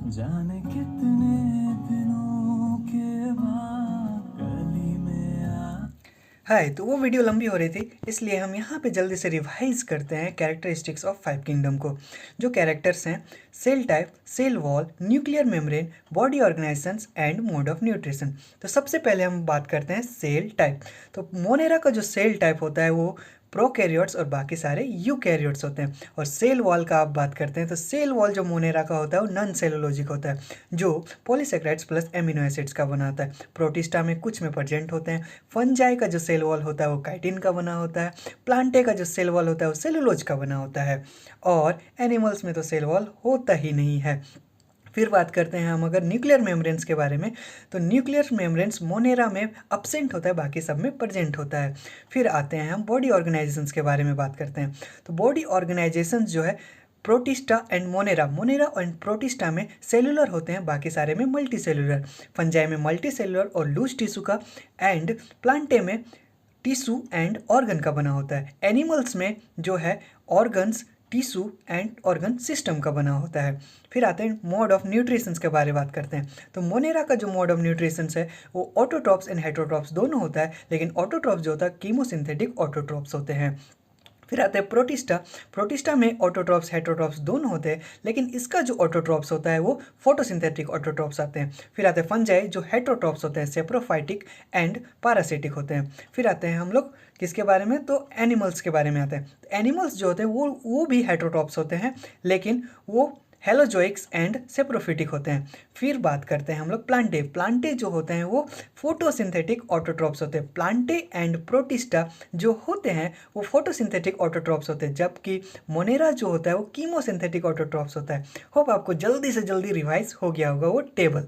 जाने कितने दिनों के बाद गली में आ। हाय, तो वो वीडियो लंबी हो रही थी, इसलिए हम यहाँ पे जल्दी से रिवाइज करते हैं कैरेक्टरिस्टिक्स ऑफ फाइव किंगडम को। जो कैरेक्टर्स हैं: cell type, cell wall, nuclear membrane, body organisations and mode of nutrition. तो सबसे पहले हम बात करते हैं सेल टाइप। तो मोनेरा का जो सेल टाइप होता है वो प्रोकैरियोट्स और बाकी सारे यूकैरियोट्स होते हैं। और सेल वॉल का आप बात करते हैं तो सेल वॉल जो मोनेरा का होता है वो नॉन सेलुलोजिक होता है, जो पॉलीसेकेराइड्स प्लस एमिनो एसिड्स का बना होता है। प्रोटिस्टा में कुछ में प्रेजेंट होते हैं। फंजाई का जो सेल वॉल होता है वो काइटिन का बना होता है। प्लांटे का जो सेल वॉल होता है वो सेलुलोज का बना होता है। और एनिमल्स में तो सेल वॉल होता ही नहीं है। फिर बात करते हैं हम अगर न्यूक्लियर मेम्ब्रेन्स के बारे में, तो न्यूक्लियर मेम्ब्रेन्स मोनेरा में अब्सेंट होता है, बाकी सब में प्रेजेंट होता है। फिर आते हैं हम बॉडी ऑर्गेनाइजेशंस के बारे में बात करते हैं। तो बॉडी ऑर्गेनाइजेशंस जो है protista and Monera, Monera and protista में सेलुलर होते हैं, बाकी सारे में मल्टी सेलुलर। फंजाई में मल्टी सेलुलर और लूज टिश्यू का, एंड प्लांटे में टिश्यू एंड ऑर्गन का बना होता है। एनिमल्स में जो है organs, tissue and organ system का बना होता है। फिर आते हैं मोड ऑफ न्यूट्रिशंस के बारे में बात करते हैं। तो मोनेरा का जो मोड ऑफ न्यूट्रिशंस है वो ऑटोट्रॉप्स एंड हेटरोट्रॉप्स दोनों होता है, लेकिन ऑटोट्रॉप्स जो होता है कीमोसिंथेटिक ऑटोट्रॉप्स होते हैं। फिर आते हैं प्रोटिस्टा। प्रोटिस्टा में ऑटोट्रॉप्स हेटरोट्रॉप्स दोनों होते हैं, लेकिन इसका जो ऑटोट्रॉप्स होता है वो फोटोसिंथेटिक ऑटोट्रॉप्स आते हैं। फिर आते हैं फंजाई, जो हेटरोट्रॉप्स होते हैं सेप्रोफाइटिक एंड पैरासिटिक होते हैं। फिर आते हैं हम लोग किसके बारे में, तो एनिमल्स के बारे में आते हैं। एनिमल्स जो होते हैं वो भी हेटरोट्रॉप्स होते हैं, लेकिन वो हेलोजोइक्स एंड सेप्रोफिटिक होते हैं। फिर बात करते हैं हम लोग प्लांटे। प्लांटे जो होते हैं वो फोटोसिंथेटिक ऑटोट्रॉप्स होते हैं। प्लांटे एंड प्रोटिस्टा जो होते हैं वो फोटोसिंथेटिक ऑटोट्रॉप्स होते हैं, जबकि मोनेरा जो होता है वो कीमोसिंथेटिक ऑटोट्रॉप्स होता है। होप आपको जल्दी से जल्दी रिवाइज हो गया होगा वो टेबल।